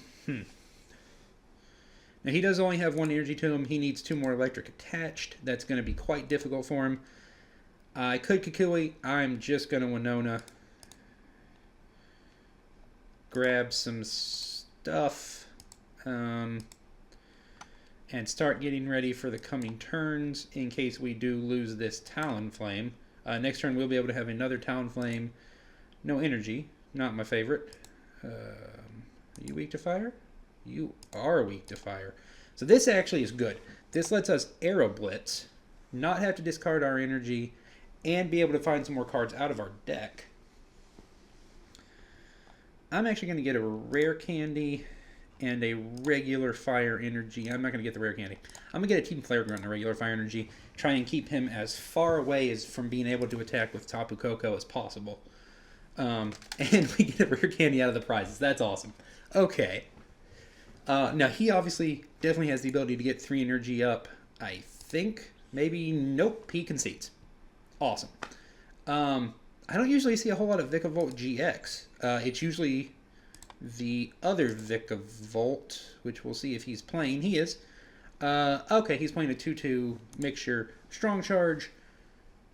Speaker 1: he does only have 1 energy to him. He needs 2 more electric attached. That's going to be quite difficult for him. I could Kukui. I'm just going to Winona. Grab some stuff. And start getting ready for the coming turns in case we do lose this Talonflame. Next turn we'll be able to have another Talonflame. No energy. Not my favorite. Are you weak to fire? You are weak to fire. So this actually is good. This lets us Arrow Blitz, not have to discard our energy, and be able to find some more cards out of our deck. I'm actually going to get a rare candy and a regular fire energy. I'm not going to get the rare candy. I'm going to get a Team Flare Grunt and a regular fire energy. Try and keep him as far away as from being able to attack with Tapu Koko as possible. And we get a rare candy out of the prizes. That's awesome. Okay. Now, he obviously definitely has the ability to get 3 energy up. I think. Maybe. Nope. He concedes. Awesome. I don't usually see a whole lot of Vikavolt GX. It's usually the other Vikavolt, which we'll see if he's playing. He is. Okay, he's playing a 2-2 mixture. Strong Charge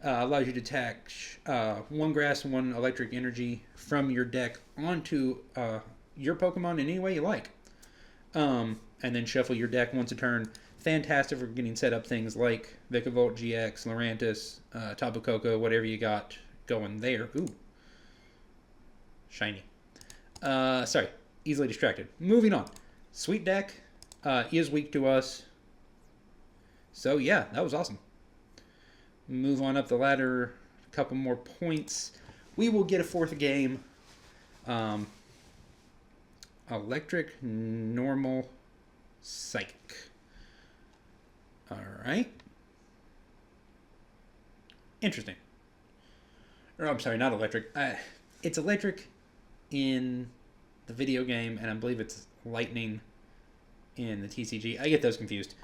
Speaker 1: allows you to attach 1 grass and 1 electric energy from your deck onto your Pokemon in any way you like. And then shuffle your deck once a turn. Fantastic for getting set up things like Vikavolt GX, Lurantis, Tapu Koko, whatever you got going there. Ooh. Shiny. Sorry. Easily distracted. Moving on. Sweet Deck is weak to us. So, yeah, that was awesome. Move on up the ladder. A couple more points. We will get a 4th game. Electric, Normal, Psychic. Alright. Interesting. Or, I'm sorry, not electric. It's electric in the video game, and I believe it's lightning in the TCG. I get those confused.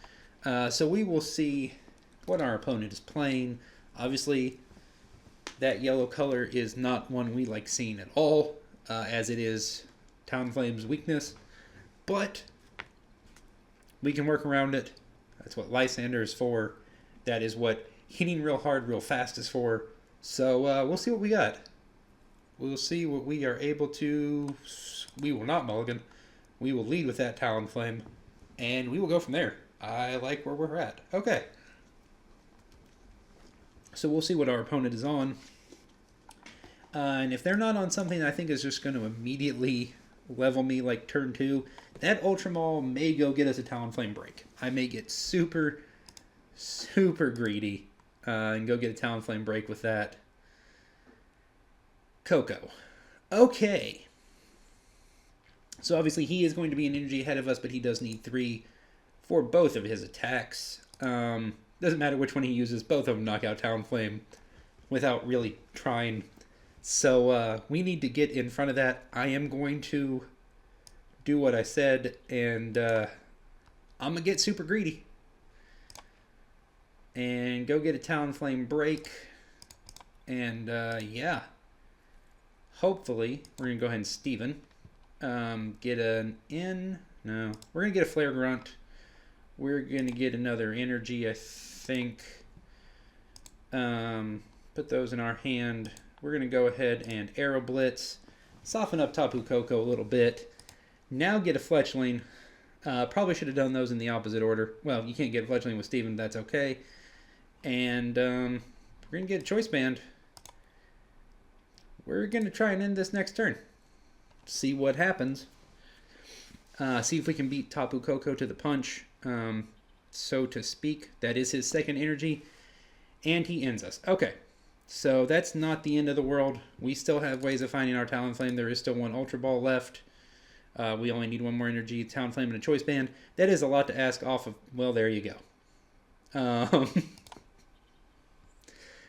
Speaker 1: So we will see what our opponent is playing. Obviously, that yellow color is not one we like seeing at all, as it is Talonflame's weakness. But we can work around it. That's what Lysander is for. That is what hitting real hard, real fast is for. So we'll see what we got. We'll see what we are able to... We will not mulligan. We will lead with that Talonflame. And we will go from there. I like where we're at. Okay. So we'll see what our opponent is on. And if they're not on something I think is just going to immediately level me like turn 2, that Ultra Maul may go get us a Talonflame-Break. I may get super, super greedy and go get a Talonflame-Break with that. Koko. Okay. So obviously he is going to be an energy ahead of us, but he does need 3 for both of his attacks. Doesn't matter which one he uses. Both of them knock out Talonflame without really trying. So we need to get in front of that. I am going to do what I said, and I'm going to get super greedy. And go get a Talonflame-Break. And yeah. Hopefully, we're going to go ahead and Steven. Get an in. No. We're going to get a Flare Grunt. We're going to get another energy, I think. Put those in our hand. We're going to go ahead and Arrow Blitz. Soften up Tapu Koko a little bit. Now get a Fletchling. Probably should have done those in the opposite order. Well, you can't get a Fletchling with Steven. That's okay. And we're going to get a Choice Band. We're going to try and end this next turn. See what happens. See if we can beat Tapu Koko to the punch, so to speak. That is his second energy. And he ends us. Okay. So that's not the end of the world. We still have ways of finding our Talonflame. There is still 1 Ultra Ball left. We only need 1 more energy. Talonflame and a Choice Band. That is a lot to ask off of... Well, there you go.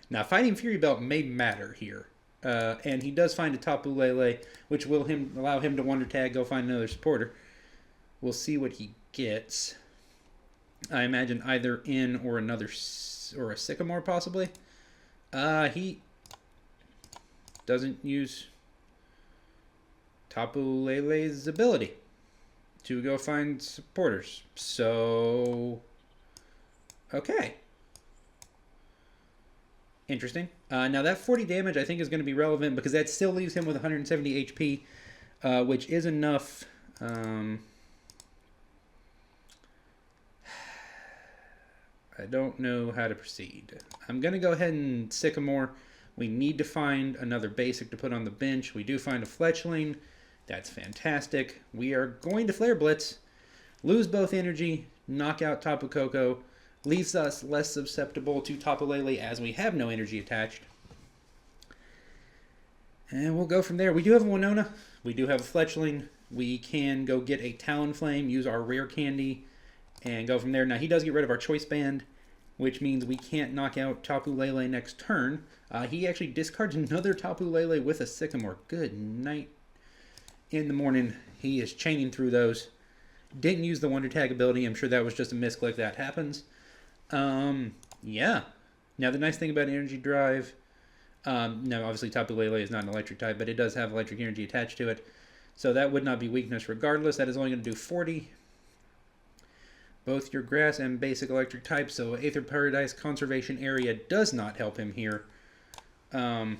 Speaker 1: Now, Fighting Fury Belt may matter here. And he does find a Tapu Lele, which will allow him to Wonder Tag, go find another supporter. We'll see what he gets. I imagine either in or another, or a Sycamore possibly. He doesn't use Tapu Lele's ability to go find supporters. So, okay. Interesting. Now that 40 damage I think is going to be relevant because that still leaves him with 170 HP, which is enough. I don't know how to proceed. I'm going to go ahead and Sycamore. We need to find another basic to put on the bench. We do find a Fletchling. That's fantastic. We are going to Flare Blitz, lose both energy, knock out Tapu Koko, leaves us less susceptible to Tapu Lele as we have no energy attached. And we'll go from there. We do have a Winona. We do have a Fletchling. We can go get a Talonflame, use our rare candy, and go from there. Now, he does get rid of our Choice Band, which means we can't knock out Tapu Lele next turn. He actually discards another Tapu Lele with a Sycamore. Good night. In the morning, he is chaining through those. Didn't use the Wonder Tag ability. I'm sure that was just a misclick. That happens. Yeah. Now, the nice thing about Energy Drive... now, obviously, Tapu Lele is not an electric type, but it does have electric energy attached to it. So that would not be weakness regardless. That is only going to do 40. Both your grass and basic electric types, so Aether Paradise Conservation Area does not help him here. We're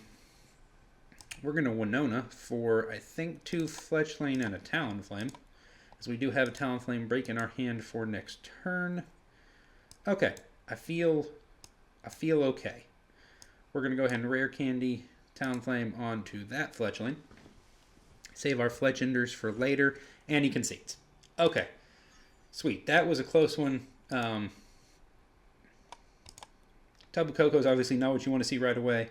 Speaker 1: going to Winona for, I think, 2 Fletchling and a Talonflame, as we do have a Talonflame-Break in our hand for next turn. Okay, I feel okay. We're going to go ahead and Rare Candy Talonflame onto that Fletchling. Save our Fletchenders for later, and he concedes. Okay. Sweet. That was a close one. Tapu Koko is obviously not what you want to see right away.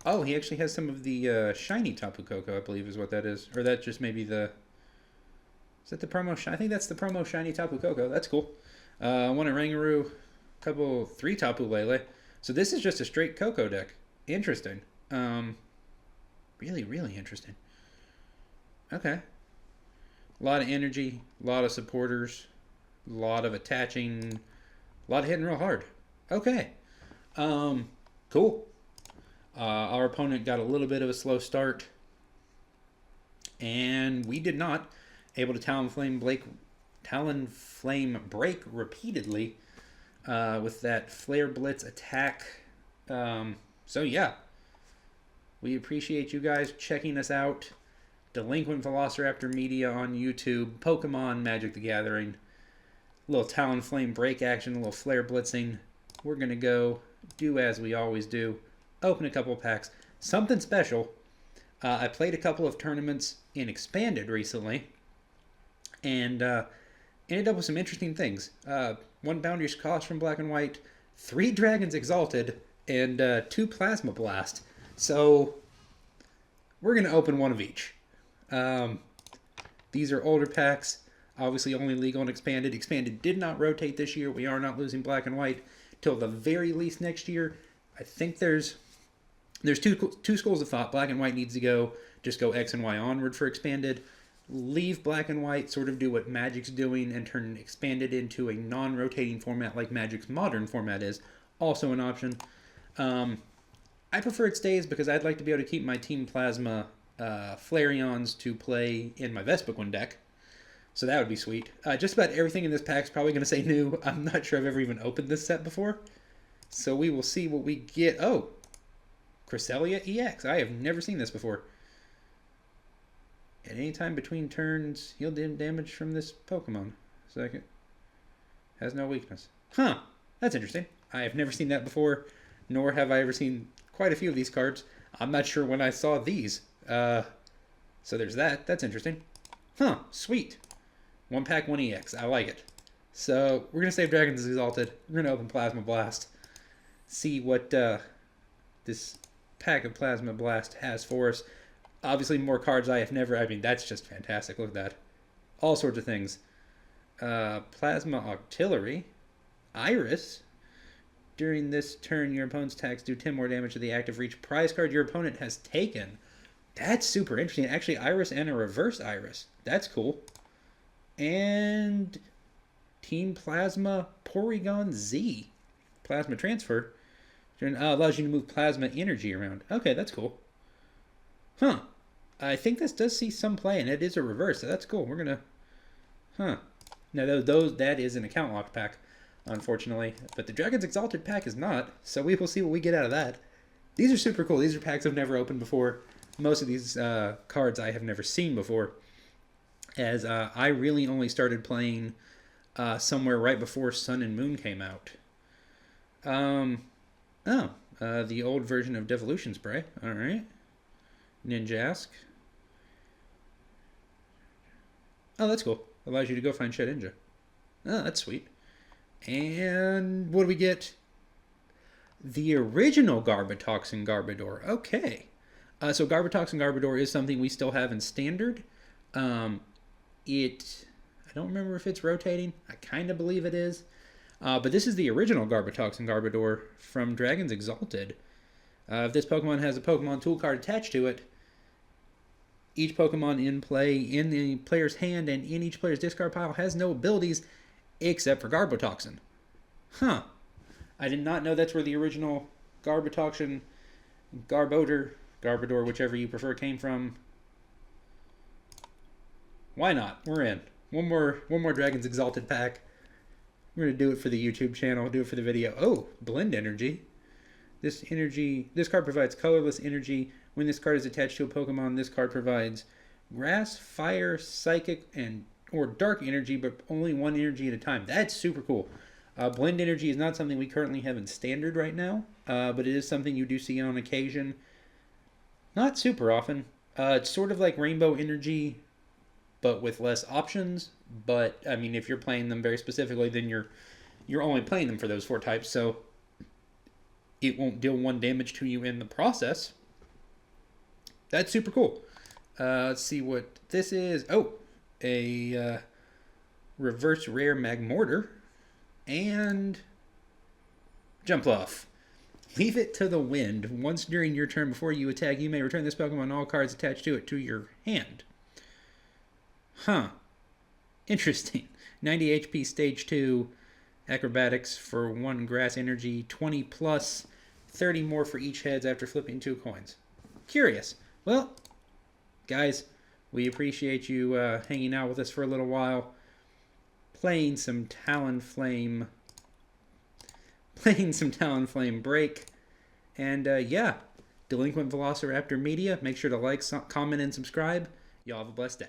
Speaker 1: Oh, he actually has some of the shiny Tapu Koko, I believe is what that is. Or that just maybe the... Is that the promo? I think that's the promo shiny Tapu Koko. That's cool. One at Rangaroo. 3 Tapu Lele. So this is just a straight Koko deck. Interesting. Really, really interesting. Okay. A lot of energy, a lot of supporters, a lot of attaching, a lot of hitting real hard. Okay. Cool. Our opponent got a little bit of a slow start, and we did not. Able to Talonflame-Break repeatedly with that Flare Blitz attack. So yeah, we appreciate you guys checking us out. Delinquent Velociraptor Media on YouTube, Pokemon, Magic the Gathering, a little Talonflame-Break action, a little Flare Blitzing. We're going to go do as we always do, open a couple of packs. Something special, I played a couple of tournaments in Expanded recently, and ended up with some interesting things. 1 Boundaries Cross from Black and White, 3 Dragons Exalted, and 2 Plasma Blast. So, we're going to open one of each. These are older packs, obviously only legal and Expanded. Expanded did not rotate this year. We are not losing Black and White till the very least next year. I think there's two schools of thought. Black and White needs to go, just go X and Y onward for Expanded. Leave Black and White, sort of do what Magic's doing, and turn Expanded into a non-rotating format like Magic's modern format is. Also an option. I prefer it stays because I'd like to be able to keep my Team Plasma Flareons to play in my Vespiquen deck. So that would be sweet. Just about everything in this pack is probably going to say new. I'm not sure I've ever even opened this set before. So we will see what we get. Oh, Cresselia EX. I have never seen this before. At any time between turns, heal damage from this Pokemon. Second. Has no weakness. Huh. That's interesting. I have never seen that before, nor have I ever seen quite a few of these cards. I'm not sure when I saw these. So there's that. That's interesting. Huh. Sweet. 1 pack, 1 EX. I like it. So we're going to save Dragons Exalted. We're going to open Plasma Blast. See what this pack of Plasma Blast has for us. Obviously, more cards I have never... I mean, that's just fantastic. Look at that. All sorts of things. Plasma Artillery. Iris. During this turn, your opponent's attacks do 10 more damage to the active reach prize card your opponent has taken. That's super interesting. Actually, Iris and a reverse Iris. That's cool. And Team Plasma Porygon Z. Plasma Transfer. Allows you to move plasma energy around. Okay, that's cool. Huh. I think this does see some play, and it is a reverse, so that's cool. We're going to... Huh. Now, that is an account locked pack, unfortunately. But the Dragon's Exalted pack is not, so we will see what we get out of that. These are super cool. These are packs I've never opened before. Most of these cards I have never seen before, as I really only started playing somewhere right before Sun and Moon came out. The old version of Devolution Spray. All right. Ninjask. Oh, that's cool. Allows you to go find Shedinja. Oh, that's sweet. And what do we get? The original Garbatox and Garbodor. Okay. So Garbotox and Garbodor is something we still have in standard. Um, I don't remember if it's rotating. I kind of believe it is. But this is the original Garbotox and Garbodor from Dragons Exalted. If this Pokemon has a Pokemon tool card attached to it, each Pokemon in play in the player's hand and in each player's discard pile has no abilities except for Garbotoxin. Huh. I did not know that's where the original Garbotoxin, Garbodor, whichever you prefer, came from. Why not? We're in. One more Dragons Exalted pack. We're going to do it for the YouTube channel, do it for the video. Oh, Blend Energy. This card provides colorless energy. When this card is attached to a Pokemon, this card provides grass, fire, psychic, or dark energy, but only one energy at a time. That's super cool. Blend Energy is not something we currently have in standard right now, but it is something you do see on occasion. Not super often. It's sort of like Rainbow Energy, but with less options. But I mean, if you're playing them very specifically, then you're only playing them for those 4 types, so it won't deal 1 damage to you in the process. That's super cool. Let's see what this is. Oh, a reverse rare Magmortar and Jumpluff. Leave it to the wind. Once during your turn before you attack, you may return this Pokemon and all cards attached to it to your hand. Huh. Interesting. 90 HP Stage 2 Acrobatics for 1 Grass Energy, 20 plus, 30 more for each heads after flipping 2 coins. Curious. Well, guys, we appreciate you hanging out with us for a little while, playing some Talonflame-Break, and yeah, Delinquent Velociraptor Media. Make sure to like, comment, and subscribe. Y'all have a blessed day.